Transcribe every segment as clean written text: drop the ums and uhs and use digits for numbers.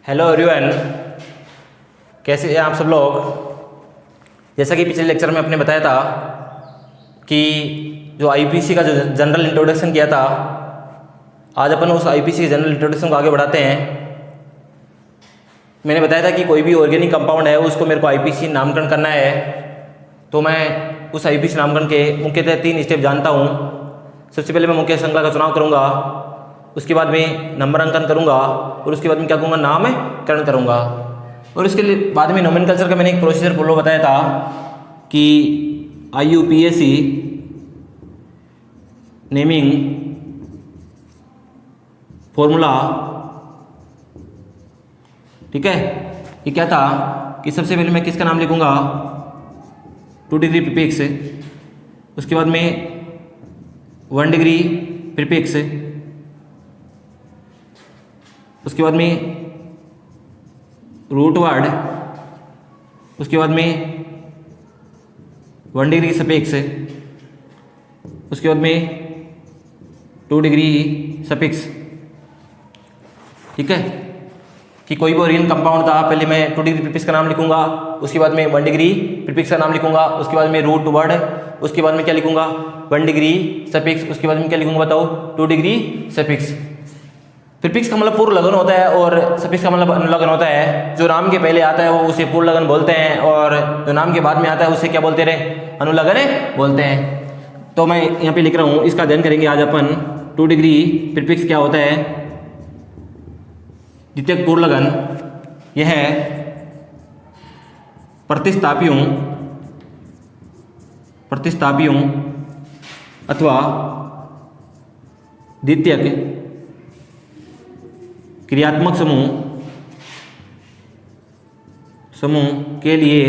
Hello everyone, कैसे हैं आप सब लोग। जैसा कि पिछले लेक्चर में आपने बताया था कि जो आईपीसी का जो जनरल इंट्रोडक्शन किया था, आज अपन उस आईपीसी के जनरल इंट्रोडक्शन को आगे बढ़ाते हैं। मैंने बताया था कि कोई भी ऑर्गेनिक कंपाउंड है उसको मेरे को आईपीसी नामकरण करना है, तो मैं उस आईपीसी नामकरण के मुख्यतः 3 स्टेप जानता हूँ। सबसे पहले मैं मुख्य श्रृंखला का चुनाव करूँगा, उसके बाद में नंबर अंकन करूँगा और उसके बाद में क्या करूँगा, नामकरण करूँगा। और उसके लिए बाद में नोमेनकल्चर का मैंने एक प्रोसीजर फॉलो बताया था कि IUPAC नेमिंग फॉर्मूला, ठीक है। ये क्या था कि सबसे पहले मैं किसका नाम लिखूँगा, 2 डिग्री प्रीफिक्स, उसके बाद में 1 डिग्री प्रीफिक्स, उसके बाद में रूट वर्ड, उसके बाद में 1 डिग्री सफिक्स, उसके बाद में 2 डिग्री सफिक्स, ठीक है। कि कोई भी ऑर्गेनिक कंपाउंड था, पहले मैं 2 डिग्री प्रीफिक्स का नाम लिखूंगा, उसके बाद में 1 डिग्री प्रीफिक्स का नाम लिखूंगा, उसके बाद में रूट वर्ड, उसके बाद में क्या लिखूंगा, 1 डिग्री सफिक्स, उसके बाद में क्या लिखूंगा बताओ, 2 डिग्री सफिक्स। प्रीफिक्स का मतलब पूर्व लगन होता है और सफिक्स का मतलब अनुलग्न होता है। जो नाम के पहले आता है वो उसे पूर्व लगन बोलते हैं, और जो नाम के बाद में आता है उसे क्या बोलते रहे, अनुलग्न बोलते हैं। तो मैं यहाँ पे लिख रहा हूँ, इसका अध्ययन करेंगे आज अपन। 2 डिग्री प्रीफिक्स क्या होता है, द्वितीयक पूर्व लगन, यह है प्रतिस्थापियों अथवा द्वितीयक क्रियात्मक समूह के लिए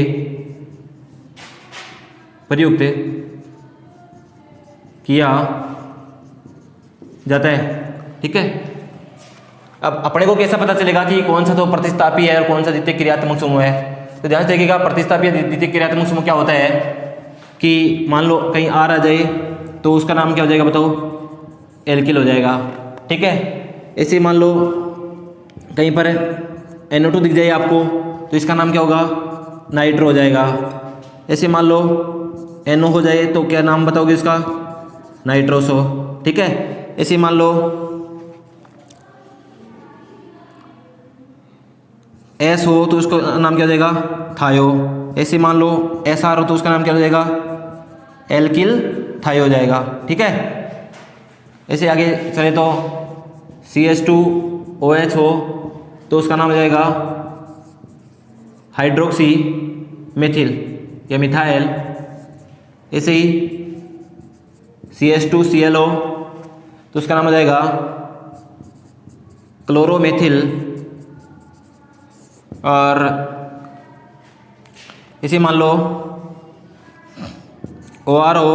प्रयुक्त किया जाता है, ठीक है। अब अपने को कैसा पता चलेगा कि कौन सा तो प्रतिस्थापी है और कौन सा द्वितीयक क्रियात्मक समूह है। तो ध्यान से देखिएगा, प्रतिस्थापी द्वितीयक क्रियात्मक समूह क्या होता है कि मान लो कहीं R आ जाए तो उसका नाम क्या हो जाएगा बताओ, एल्किल हो जाएगा, ठीक है। ऐसे मान लो कहीं पर NO2 दिख जाए आपको तो इसका नाम क्या होगा, नाइट्रो हो जाएगा। ऐसे मान लो NO हो जाए तो क्या नाम बताओगे इसका, नाइट्रोसो, ठीक है। ऐसे मान लो S हो तो उसका नाम क्या हो जाएगा, थायो। ऐसे मान लो SR हो तो उसका नाम क्या हो जाएगा, एल्किल थायो हो जाएगा, ठीक है। ऐसे आगे चले तो CH2OH हो तो उसका नाम हो जाएगा हाइड्रोक्सी मेथिल या मिथाइल। ऐसे ही CH2Cl हो तो उसका नाम हो जाएगा क्लोरोमेथिल। और इसे मान लो OR हो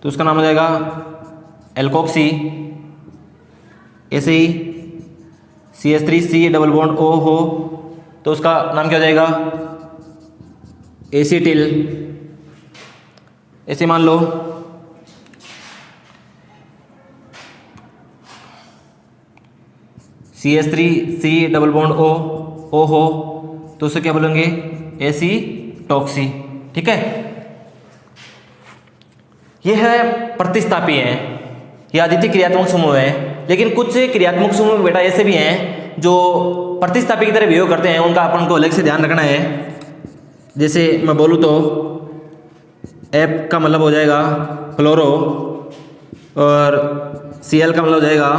तो उसका नाम हो जाएगा एल्कोक्सी। ऐसे ही CH3C डबल बॉन्ड O हो तो उसका नाम क्या हो जाएगा, एसीटिल। ऐसे मान लो CH3C डबल बॉन्ड O हो तो उसे क्या बोलेंगे, एसीटॉक्सी, ठीक है। यह है प्रतिस्थापी है, यह द्वितीयक क्रियात्मक समूह है। लेकिन कुछ क्रियात्मक समूह बेटा ऐसे भी हैं जो प्रतिस्थापी की तरह बिहेव करते हैं, उनका अपन को अलग से ध्यान रखना है। जैसे मैं बोलूँ तो F का मतलब हो जाएगा क्लोरो, और Cl का मतलब हो जाएगा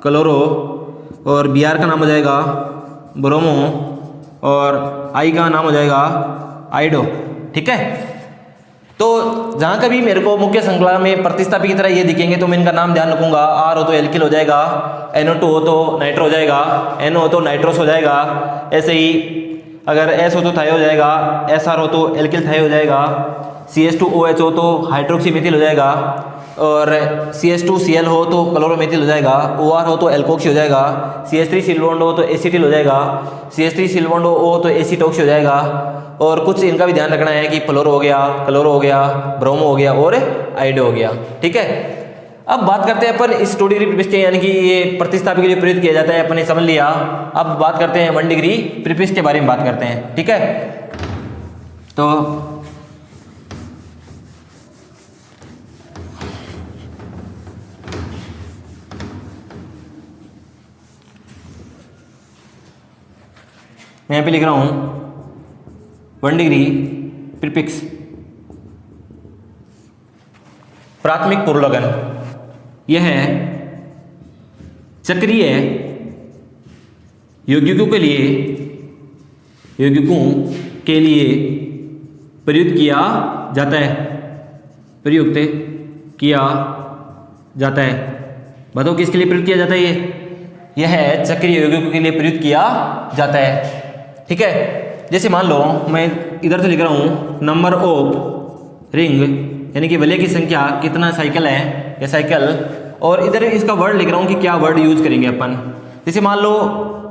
क्लोरो, और Br का नाम हो जाएगा ब्रोमो, और I का नाम हो जाएगा आइडो, ठीक है। तो जहाँ कभी मेरे को मुख्य श्रृंखला में प्रतिस्थापी की तरह ये दिखेंगे तो मैं इनका नाम ध्यान रखूंगा। R हो तो एल्किल हो जाएगा, NO2 हो तो नाइट्रो हो जाएगा, NO हो तो नाइट्रोस हो जाएगा। ऐसे ही अगर S हो तो थायो हो जाएगा, SR हो तो एल्किल थायो हो जाएगा, CH2OH हो तो हाइड्रोक्सी मेथिल हो जाएगा, और CH2Cl हो तो क्लोरोमेथिल हो जाएगा, OR हो तो एल्कोक्सी हो जाएगा, CH3 सिल बॉन्ड हो तो एसिटिल हो जाएगा, CH3 सिल बॉन्ड हो तो एसीटॉक्सी हो जाएगा। और कुछ इनका भी ध्यान रखना है कि फ्लोरो हो गया, क्लोरो हो गया, ब्रोमो हो गया और आइडो हो गया, ठीक है। अब बात करते हैं अपन इस 2 डिग्री प्रीफिक्स के, यानी कि ये प्रतिस्थापी के लिए प्रयुक्त किया जाता है, अपन ने समझ लिया। अब बात करते हैं 1 डिग्री प्रीफिक्स के बारे में बात करते हैं, ठीक है। तो मैं यहाँ पे लिख रहा हूं 1 डिग्री प्रीफिक्स प्राथमिक पूर्वलग्न, यह चक्रीय यौगिकों के लिए प्रयुक्त किया जाता है, प्रयुक्त किया जाता है। बताओ किसके लिए प्रयुक्त किया जाता है? यह चक्रीय यौगिकों के लिए प्रयुक्त किया जाता है, ठीक है। जैसे मान लो मैं इधर से लिख रहा हूं नंबर ऑफ रिंग, यानी कि वलय की संख्या, कितना साइकिल है या साइकिल, और इधर इसका वर्ड लिख रहा हूं कि क्या वर्ड यूज करेंगे अपन। जैसे मान लो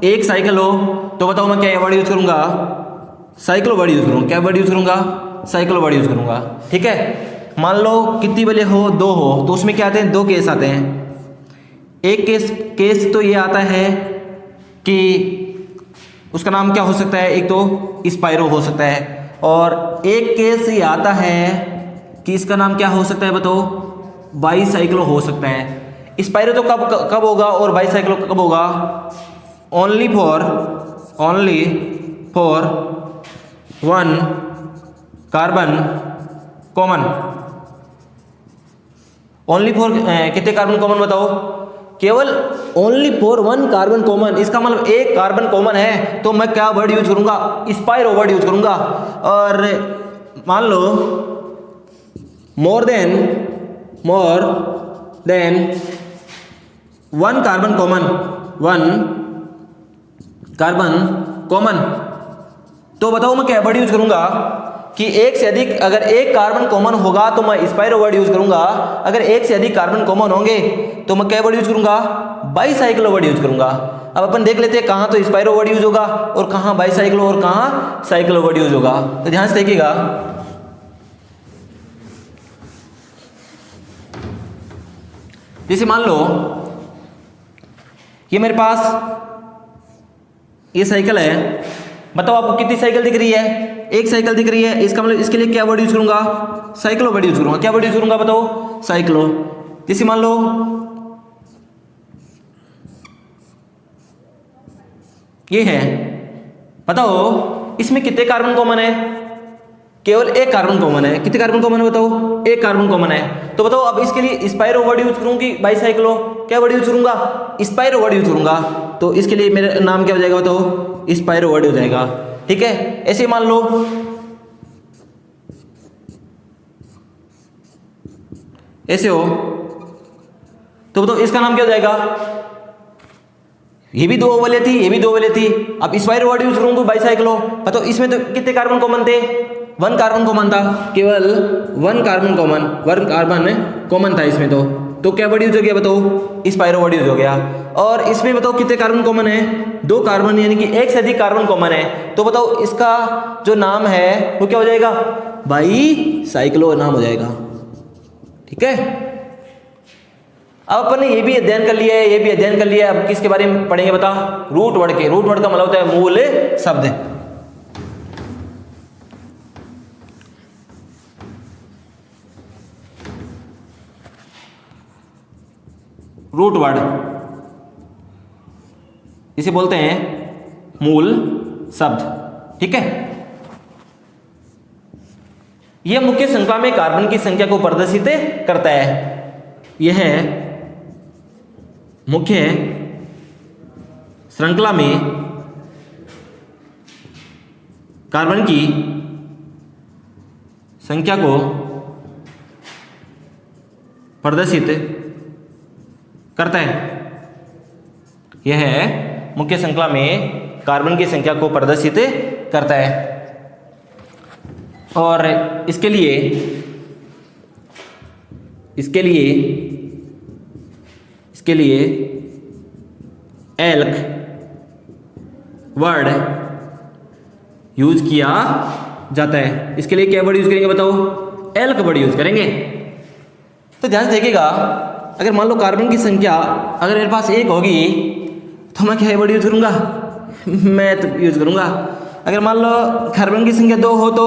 एक साइकिल हो तो बताओ मैं क्या वर्ड यूज करूंगा? साइकिल वर्ड यूज करूंगा। क्या वर्ड यूज करूंगा? साइकिल वर्ड यूज करूंगा, ठीक है। मान लो कितनी वलय हो? 2 हो, तो उसमें क्या आते हैं? 2 केस आते हैं। एक केस तो ये आता है कि उसका नाम क्या हो सकता है? एक तो स्पाइरो हो सकता है, और एक केस ये आता है कि इसका नाम क्या हो सकता है? बताओ, बाईसाइक्लो हो सकता है। स्पाइरो तो कब होगा और बाईसाइक्लो कब होगा? Only for 1 carbon common. Only for कितने कार्बन कॉमन बताओ? केवल ओनली फॉर 1 कार्बन कॉमन। इसका मतलब एक कार्बन कॉमन है, तो मैं क्या वर्ड यूज करूंगा? स्पाइरो वर्ड यूज करूंगा। और मान लो मोर देन 1 कार्बन कॉमन, तो बताओ मैं क्या वर्ड यूज करूंगा? कि एक से अधिक, अगर एक कार्बन कॉमन होगा तो मैं स्पाइरो वर्ड यूज करूंगा। अगर एक से अधिक कार्बन कॉमन होंगे तो मैं क्या वर्ड यूज करूंगा? बाईसाइक्लो वर्ड यूज करूंगा। अब अपन देख लेते हैं कहां तो स्पाइरो वर्ड यूज होगा और कहां बाईसाइक्लो और कहां साइक्लो वर्ड यूज होगा। तो ध्यान से देखिएगा। जैसे मान लो ये मेरे पास ये साइकिल है, बताओ आपको कितनी साइकिल दिख रही है? एक साइकिल दिख रही है। इसका मतलब इसके लिए क्या वर्ड यूज करूंगा? साइक्लो वर्ड यूज करूंगा। क्या वर्ड यूज करूंगा बताओ? साइक्लो। जैसे मान लो ये है, बताओ इसमें कितने कार्बन कॉमन है? केवल एक कार्बन कॉमन है। कितने कार्बन कॉमन है बताओ? एक कार्बन कॉमन है। तो बताओ अब इसके लिए स्पाइरो वर्ड यूज करूं कि बाईसाइक्लो? क्या वर्ड यूज करूंगा? स्पाइरो वर्ड यूज करूंगा। तो इसके लिए मेरा नाम क्या हो जाएगा बताओ? स्पाइरो वर्ड हो जाएगा, ठीक है। ऐसे मान लो ऐसे हो तो बताओ इसका नाम क्या हो जाएगा? ये भी 2 वलय थी, ये भी 2 वलय थी। अब स्पाइरो वर्ड यूज करूंगा बाईसाइक्लो। बताओ इसमें तो कितने कार्बन कॉमन थे? 1 कार्बन कॉमन था, केवल 1 कार्बन कॉमन था इसमें। तो क्या वर्ड यूज हो गया बताओ? स्पाइरो वर्ड यूज हो गया। और इसमें बताओ कितने कार्बन कॉमन है? 2 कार्बन, यानी कि एक से अधिक कार्बन कॉमन है। तो बताओ इसका जो नाम है वो क्या हो जाएगा? बाईसाइक्लो नाम हो जाएगा, ठीक है। अब अपन ने ये भी अध्ययन कर लिया है, ये भी अध्ययन कर लिया है। अब किसके बारे में पढ़ेंगे बता? रूट वर्ड के। रूट वर्ड का मतलब होता है मूल शब्द। रूट वर्ड इसे बोलते हैं मूल शब्द, ठीक है। यह मुख्य श्रृंखला में कार्बन की संख्या को प्रदर्शित करता है। यह मुख्य श्रृंखला में कार्बन की संख्या को प्रदर्शित करता है। यह मुख्य श्रृंखला में कार्बन की संख्या को प्रदर्शित करता है। और इसके लिए एल्क वर्ड यूज किया जाता है। इसके लिए क्या वर्ड यूज करेंगे बताओ? एल्क वर्ड यूज करेंगे। तो ध्यान से देखिएगा, अगर मान लो कार्बन की संख्या अगर मेरे पास 1 होगी तो मैं क्या वर्ड यूज करूँगा, मैथ यूज करूँगा। अगर मान लो कार्बन की संख्या 2 हो तो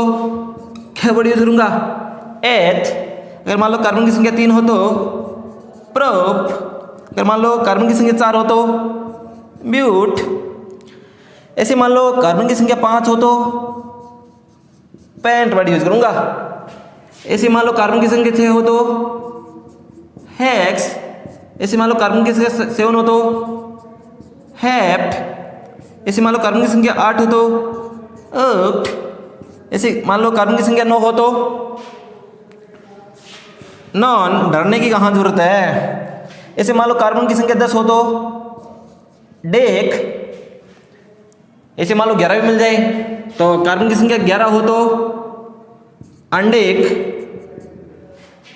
क्या वर्ड यूज करूँगा, एथ। अगर मान लो कार्बन की संख्या 3 हो तो प्रोप। अगर मान लो कार्बन की संख्या 4 हो तो ब्यूट। ऐसे मान लो कार्बन की संख्या 5 हो तो पेंट वर्ड यूज करूँगा। ऐसे मान लो कार्बन की संख्या 6 हो तो हेक्स। ऐसे मान लो कार्बन की संख्या 7 हो तो हेप्ट। ऐसे मान लो कार्बन की संख्या 8 हो तो ऑक्ट। ऐसे मान लो कार्बन की संख्या 9 हो तो नॉन। डरने की कहाँ जरूरत है। ऐसे मान लो कार्बन की संख्या 10 हो तो डेक। ऐसे मान लो 11 भी मिल जाए तो कार्बन की संख्या 11 हो तो अंडेक।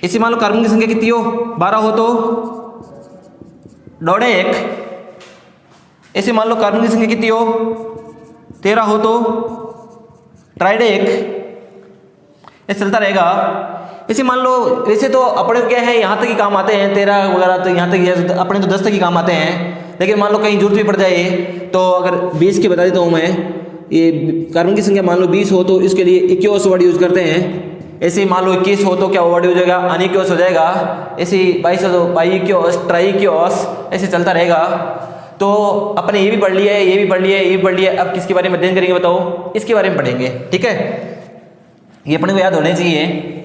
ऐसे मान लो कार्बन की संख्या कितनी हो 12 हो तो डोडेक। ऐसे मान लो कार्बन की संख्या कितनी हो 13 हो तो ट्राइडेक। ऐसे चलता रहेगा। ऐसे मान लो वैसे तो अपने क्या है यहाँ तक ही काम आते हैं 13 वगैरह, तो यहाँ तक अपने तो 10 तक ही काम आते हैं। लेकिन मान लो कहीं जरूरत भी पड़ जाए तो अगर 20 की बता देता हूँ मैं, ये कार्बन की संख्या मान लो 20 हो तो इसके लिए इक्योस वर्ड यूज करते हैं। ऐसे मान लो 21 हो तो क्या वर्ड यूज होगा, अनिक्योस हो जाएगा। ऐसे 22 हो तो बाईक्योस, ट्राइक्योस, ऐसे चलता रहेगा। तो अपने ये भी पढ़ लिया है, ये भी पढ़ लिया है, ये भी पढ़ लिया है। अब किसके बारे में अध्ययन करेंगे बताओ, इसके बारे में पढ़ेंगे। ठीक है, ये अपने को याद होने चाहिए।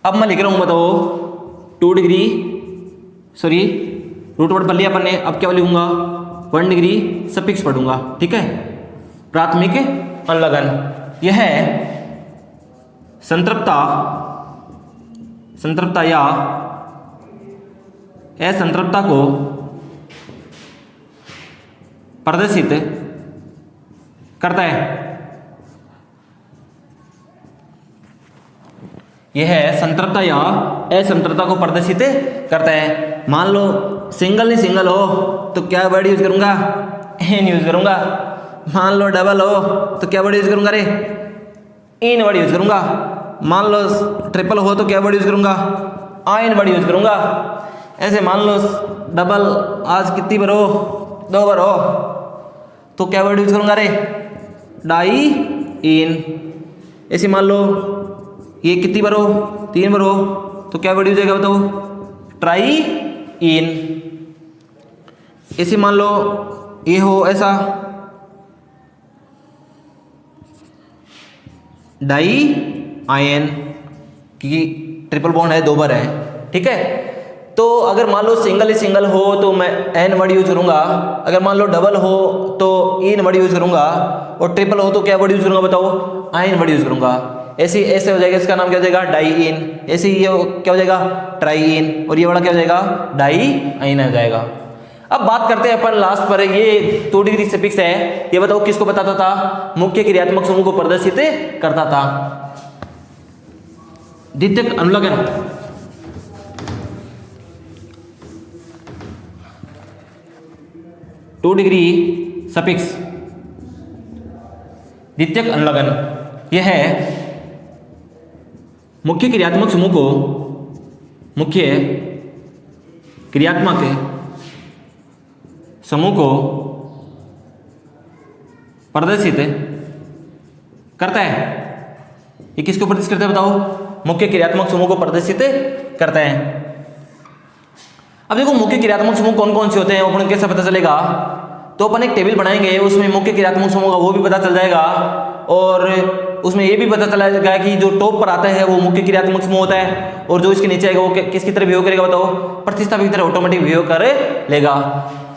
अब मैं लिख रहा हूं बताओ 2 डिग्री, सॉरी रूट वर्ड पढ़ लिया अपन ने। अब क्या लिखूंगा 1 डिग्री सफिक्स पढ़ूंगा। ठीक है, प्राथमिक अनलगन। यह है संतृप्ता, संतृप्ता या असंतृप्ता को प्रदर्शित करता है। यह संतृप्ता या असंतृप्ता को प्रदर्शित करता है। मान लो सिंगल नहीं सिंगल हो तो क्या वर्ड यूज करूंगा, एन यूज करूंगा। मान लो डबल हो तो क्या वर्ड यूज करूंगा, रे इन वर्ड यूज करूंगा। मान लो ट्रिपल हो तो क्या वर्ड यूज करूंगा, आइन वर्ड यूज करूंगा। ऐसे मान लो डबल आज कितनी बार हो, 2 बार हो तो क्या वर्ड यूज करूंगा, रे डाई इन। ऐसे मान लो ये कितनी बार हो, 3 बार हो तो क्या वर्ड यूज होगा बताओ, ट्राई इन। ऐसे मान लो ये हो ऐसा डाई आयन, क्योंकि ट्रिपल बॉन्ड है 2 बार है। ठीक है, तो अगर मान लो सिंगल ही सिंगल हो तो मैं एन वर्ड यूज करूंगा। अगर मान लो डबल हो तो इन वर्ड यूज करूंगा। और ट्रिपल हो तो क्या वर्ड यूज करूंगा बताओ, आयन वर्ड यूज करूंगा। ऐसे हो जाएगा, इसका नाम क्या हो जाएगा, डाई इन। ऐसे ये क्या हो जाएगा, ट्राई इन। और ये वाला क्या हो जाएगा, डाई आइन हो जाएगा। अब बात करते हैं अपन लास्ट पर, ये 2 डिग्री सफिक्स है। ये बताओ किसको बताता था, मुख्य क्रियात्मक समूह को प्रदर्शित करता था। द्वितीयक अनुलग्न, टू डिग्री सफिक्स, द्वितीयक अनुलग्न। यह है मुख्य क्रियात्मक समूह को, मुख्य क्रियात्मक समूह को प्रदर्शित करता है। ये किसको प्रदर्शित करता है बताओ, मुख्य क्रियात्मक समूह को प्रदर्शित करता है। अब देखो मुख्य क्रियात्मक समूह कौन कौन से होते हैं वो अपन कैसे पता चलेगा, तो अपन एक टेबल बनाएंगे, उसमें मुख्य क्रियात्मक समूह का वो भी पता चल जाएगा। और उसमें ये भी पता चला जाएगा कि जो टॉप पर आता है वो मुख्य क्रियात्मक समूह होता है, और जो इसके नीचे आएगा वो किसकी तरह बिहेव करेगा बताओ, प्रतिस्थापी की तरह ऑटोमेटिक बिहेव कर लेगा।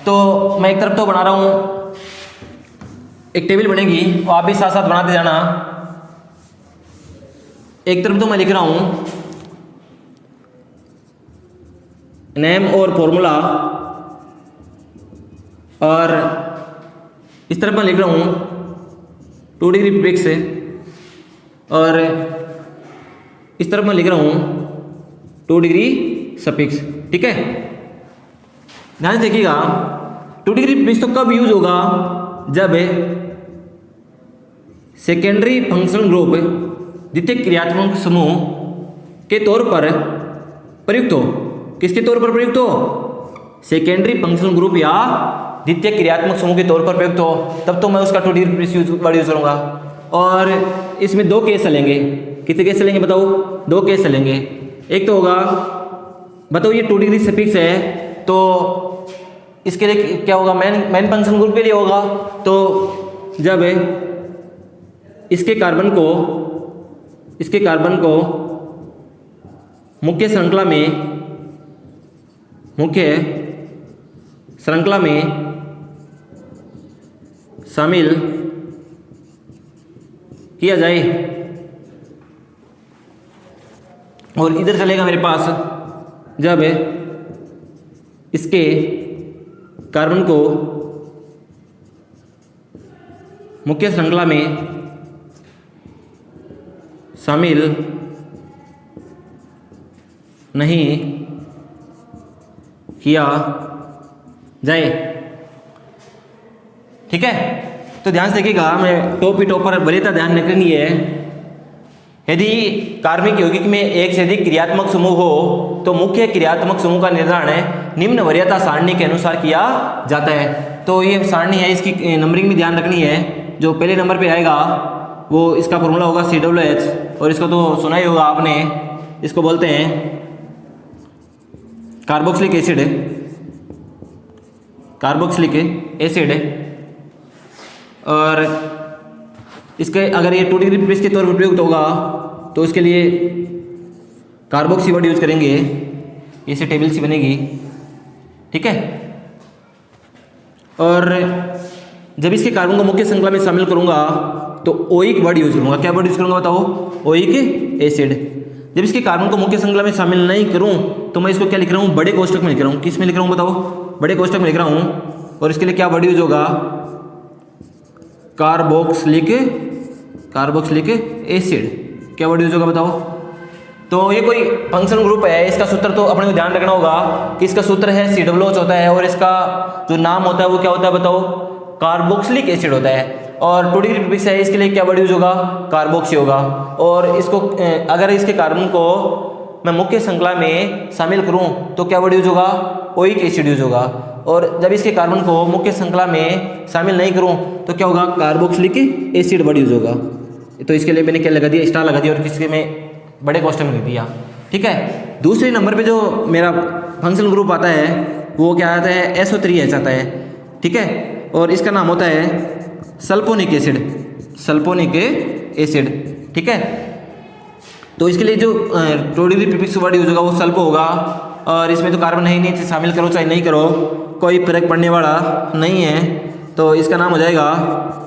तो मैं एक तरफ तो बना रहा हूं, एक टेबल बनेगी, और आप भी साथ साथ बनाते जाना। एक तरफ तो मैं लिख रहा हूं नेम और फॉर्मूला, और इस तरफ मैं लिख रहा हूं 2 डिग्री फिक्स, और इस तरफ मैं लिख रहा हूं 2 डिग्री सफिक्स। ठीक है, ध्यान से देखिएगा, 2 डिग्री प्रीफिक्स तो कब यूज होगा, जब सेकेंडरी फंक्शनल ग्रुप द्वितीयक क्रियात्मक समूह के तौर पर प्रयुक्त हो। किसके तौर पर प्रयुक्त हो? सेकेंडरी फंक्शनल ग्रुप या द्वितीयक क्रियात्मक समूह के तौर पर प्रयुक्त हो, तब तो मैं उसका 2 डिग्री प्रीफिक्स वर्ड यूज करूंगा। और इसमें 2 केस चलेंगे। कितने केस चलेंगे बताओ? 2 केस चलेंगे। एक तो होगा, बताओ ये 2 डिग्री सफिक्स है तो इसके लिए क्या होगा? मेन फंक्शन ग्रुप के लिए होगा। तो जब इसके कार्बन को मुख्य श्रृंखला में शामिल किया जाए, और इधर चलेगा मेरे पास, जब इसके कार्बन को मुख्य श्रृंखला में शामिल नहीं किया जाए। ठीक है, तो ध्यान से देखिएगा, मैं टॉप पर वरीयता ध्यान रखनी है। यदि कार्बनिक यौगिक में एक से अधिक क्रियात्मक समूह हो तो मुख्य क्रियात्मक समूह का निर्धारण निम्न वरीयता सारणी के अनुसार किया जाता है। तो ये सारणी है, इसकी नंबरिंग भी ध्यान रखनी है। जो पहले नंबर पे आएगा वो इसका फॉर्मूला होगा COOH, और इसको तो सुना ही होगा आपने, इसको बोलते हैं कार्बोक्सिलिक एसिड। और इसके अगर ये 2 डिग्री प्रीफिक्स के तौर पर प्रयुक्त होगा तो इसके लिए कार्बोक्सी वर्ड यूज करेंगे, इससे टेबल सी बनेगी। ठीक है, और जब इसके कार्बन को मुख्य श्रृंखला में शामिल करूंगा तो ओइक वर्ड यूज करूंगा। क्या वर्ड यूज करूंगा बताओ? Oic acid. जब इसके कार्बन को मुख्य श्रृंखला में शामिल नहीं करूं तो मैं इसको क्या लिख रहा हूं? बड़े कोष्टक में लिख रहा हूं। किस में लिख रहा हूं बताओ? बड़े कोष्टक में लिख रहा हूं। और इसके लिए क्या वर्ड यूज होगा? Carboxylic acid. क्या वर्ड यूज होगा बताओ? तो ये कोई फंक्शन ग्रुप है, इसका सूत्र तो अपने को ध्यान रखना होगा कि इसका सूत्र है COOH होता है, और इसका जो नाम होता है वो क्या होता है बताओ? कार्बोक्सिलिक एसिड होता है। और 2 डिग्री प्रीफिक्स है, इसके लिए क्या वर्ड यूज होगा? कार्बोक्सी होगा। और इसको अगर इसके कार्बन को मैं मुख्य श्रृंखला में शामिल करूं तो क्या वर्ड यूज होगा? ओइक एसिड यूज होगा। और जब इसके कार्बन को मुख्य श्रृंखला में शामिल नहीं करूं तो क्या होगा? कार्बोक्सिलिक एसिड वर्ड यूज होगा। तो इसके लिए मैंने क्या लगा दिया? स्टार लगा दिया, और किसके में बड़े कोष्टक में लिख दिया। ठीक है, दूसरे नंबर पे जो मेरा फंक्शनल ग्रुप आता है वो क्या आता है? SO3H आता है। ठीक है, और इसका नाम होता है सल्फोनिक एसिड। ठीक है, तो इसके लिए जो 2 डिग्री प्रीफिक्स वर्ड यूज होगा वो सल्फो होगा। और इसमें तो कार्बन है ही नहीं, शामिल करो चाहे नहीं करो कोई फर्क पड़ने वाला नहीं है। तो इसका नाम हो जाएगा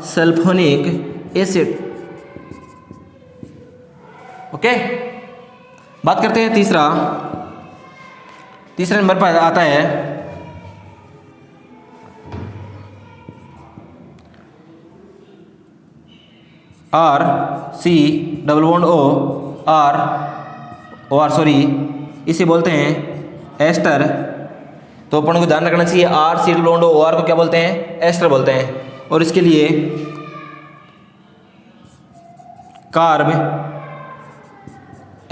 सल्फोनिक एसिड। ओके, बात करते हैं तीसरे नंबर पर आता है इसे बोलते हैं एस्टर। तो अपन को ध्यान रखना चाहिए, RCOOR को क्या बोलते हैं? एस्टर बोलते हैं। और इसके लिए कार्ब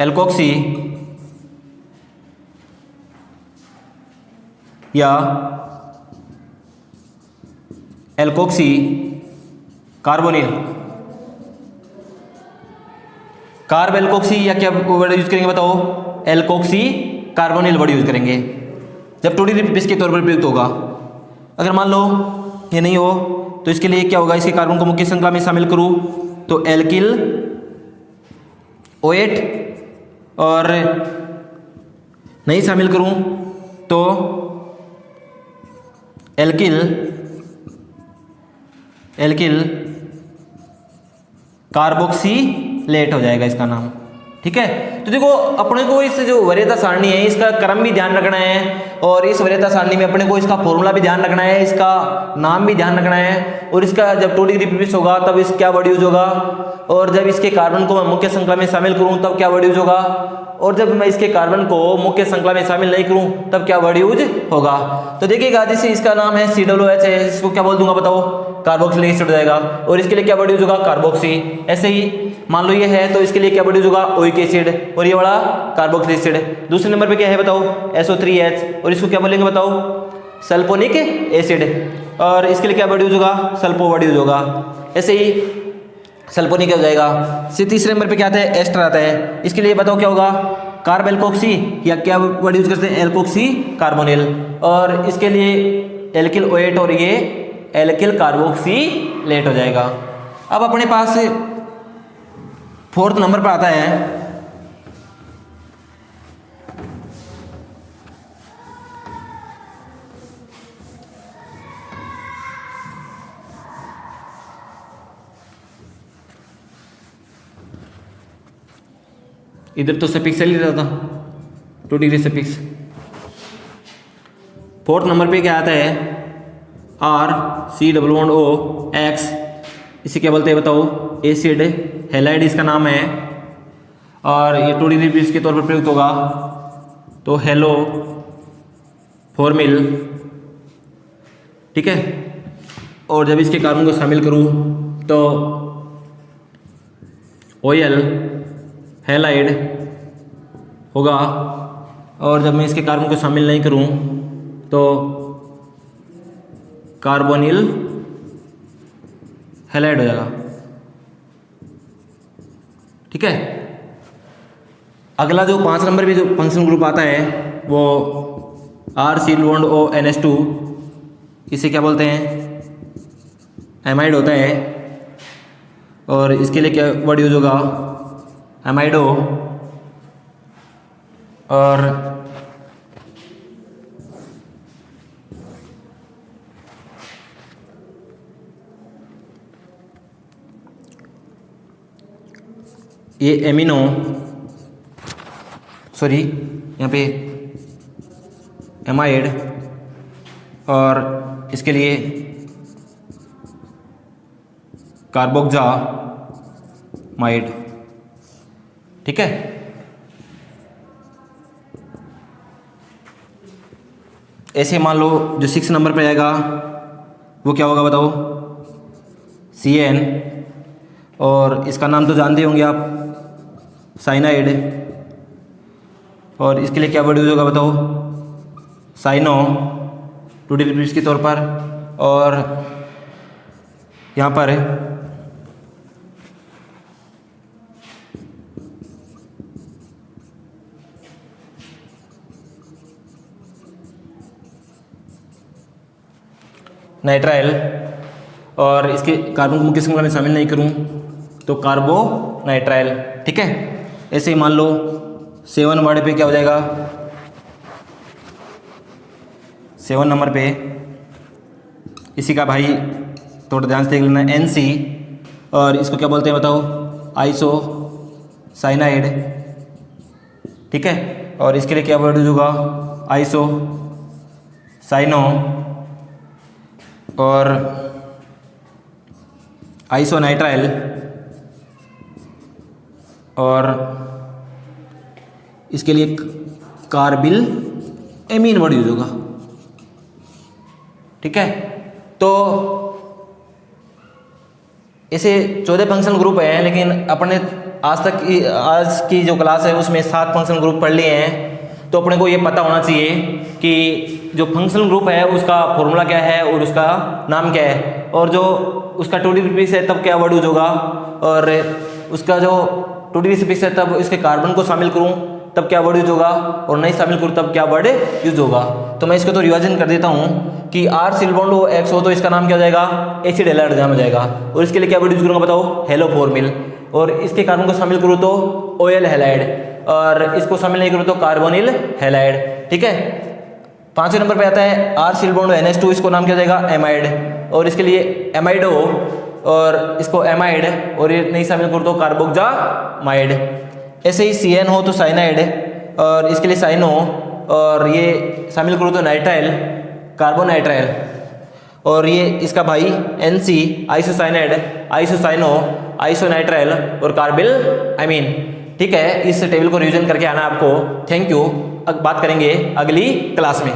एल्कोक्सी या एल्कोक्सी कार्बोनिल, कार्ब एल्कोक्सी या क्या वर्ड यूज करेंगे बताओ? एल्कोक्सी कार्बोनिल वर्ड यूज करेंगे जब 2 डिग्री प्रीफिक्स के तौर पर प्रयुक्त होगा। अगर मान लो ये नहीं हो तो इसके लिए क्या होगा? इसके कार्बन को मुख्य श्रृंखला में शामिल करूं तो एल्किल OH, और नहीं शामिल करूं तो एल्किल कार्बोक्सिलेट हो जाएगा इसका नाम। ठीक है। तो देखो अपने को इस जो वरीयता सारणी है इसका क्रम भी ध्यान रखना है, और इस वरीयता सारणी में अपने को इसका फॉर्मूला भी ध्यान रखना है, इसका नाम भी ध्यान रखना है, और इसका जब 2 डिग्री प्रीफिक्स होगा तब इस क्या वर्ड यूज होगा, और जब इसके कार्बन को मैं मुख्य श्रृंखला में शामिल करूं तब क्या वर्ड यूज होगा, और जब मैं इसके कार्बन को मुख्य श्रृंखला में शामिल नहीं करूं तब क्या वर्ड यूज होगा। तो देखिएगा जैसे इसका नाम है COOH है, इसको क्या बोल दूंगा बताओ, कार्बोक्सिलिक एसिड हो जाएगा, और इसके लिए क्या वर्ड यूज होगा, कार्बोक्सी। ऐसे ही मान लो ये है तो इसके लिए क्या वर्ड यूज होगा, ओइक एसिड, और ये वाला कार्बोक्सिलिक एसिड। दूसरे नंबर पे क्या है बताओ, SO3H, और इसको क्या बोलेंगे बताओ, सल्फोनिक एसिड, और इसके लिए क्या वर्ड यूज होगा, सल्फो वर्ड यूज होगा। ऐसे ही सल्फोनिक हो जाएगा। तीसरे नंबर पे क्या आता है, एस्टर आता है, इसके लिए बताओ क्या होगा, कार्बेल्कोक्सी, या क्या वर्ड यूज करते हैं, एल्कोक्सी कार्बोनिल, और इसके लिए एल्किल ओएट, और ये एल्किल कार्बोक्सिलेट हो जाएगा। अब अपने पास 4th नंबर पर आता है इधर तो सफिक्स चल ही रहा था 2 डिग्री सफिक्स। 4th नंबर पे क्या आता है, RCOOX, इसे क्या बोलते हैं बताओ, एसिड हैलाइड इसका नाम है, और ये 2 डिग्री प्रीफिक्स के तौर पर प्रयुक्त होगा, तो हेलो फॉर्मिल, ठीक है। और जब इसके कार्बन को शामिल करूं तो ऑयल हैलाइड होगा, और जब मैं इसके कार्बन को शामिल नहीं करूं तो कार्बोनिल हैलाइड हो जाएगा, ठीक है। अगला जो 5 नंबर पे जो फंक्शनल ग्रुप आता है वो RCONO2, इसे क्या बोलते हैं, एमाइड होता है, और इसके लिए क्या वर्ड यूज होगा, एमाइडो, और ये एमिनो, सॉरी यहाँ पे एमाइड, और इसके लिए कार्बोक्जामाइड, ठीक है। ऐसे मान लो जो 6 नंबर पे आएगा वो क्या होगा बताओ, CN, और इसका नाम तो जानते होंगे आप, साइनाइड, और इसके लिए क्या वर्ड यूज होगा बताओ, साइनो 2 डिग्री प्रीफिक्स के तौर पर, और यहाँ पर नाइट्राइल, और इसके कार्बन को मुख्य श्रृंखला में शामिल नहीं करूं तो कार्बोनाइट्राइल, ठीक है। ऐसे ही मान लो 7 वर्ड पे क्या हो जाएगा, 7 नंबर पे इसी का भाई थोड़ा ध्यान से देख लेना, NC, और इसको क्या बोलते हैं बताओ, आइसो साइनाइड, ठीक है। और इसके लिए क्या वर्ड यूज होगा, आइसो साइनो, और आइसोनाइट्राइल, और इसके लिए कार्बिल एमीन वर्ड यूज होगा, ठीक है। तो ऐसे 14 फंक्शनल ग्रुप हैं, लेकिन अपने आज की जो क्लास है उसमें 7 फंक्शनल ग्रुप पढ़ लिए हैं। तो अपने को ये पता होना चाहिए कि जो फंक्शनल ग्रुप है उसका फॉर्मूला क्या है और उसका नाम क्या है, और जो उसका 2 डिग्री प्रीफिक्स है तब क्या वर्ड यूज होगा, और उसका जो 2 डिग्री प्रीफिक्स है तब इसके कार्बन को शामिल करूं तब क्या वर्ड यूज होगा, और नहीं शामिल करूं तब क्या वर्ड यूज होगा। तो मैं इसको तो रिवाइजन कर देता हूं कि RCOOX हो तो इसका नाम क्या हो जाएगा, एसिड हैलाइड नाम हो जाएगा, और इसके लिए क्या वर्ड यूज करूंगा बताओ, हेलो फॉर्मिल, और इसके कार्बन को शामिल करूँ तो ऑयल हैलाइड, और इसको शामिल नहीं करूँ तो कार्बोनिल हैलाइड, ठीक है। 5वें नंबर पे आता है RCONO2, इसको नाम क्या हो जाएगा, एमाइड, और इसके लिए एमाइडो, और इसको एमाइड, और ये नहीं शामिल करूँ तो कार्बोक्जामाइड, ऐसे ही CN हो तो साइनाइड, और इसके लिए साइनो, और ये शामिल करो तो नाइट्राइल, कार्बोनाइट्राइल, और ये इसका भाई NC आइसोसाइनाइड, आइसोसाइनो, आइसोनाइट्राइल और कार्बिल अमीन। ठीक है, इस टेबल को रिवीजन करके आना आपको। Thank you. अब बात करेंगे अगली क्लास में।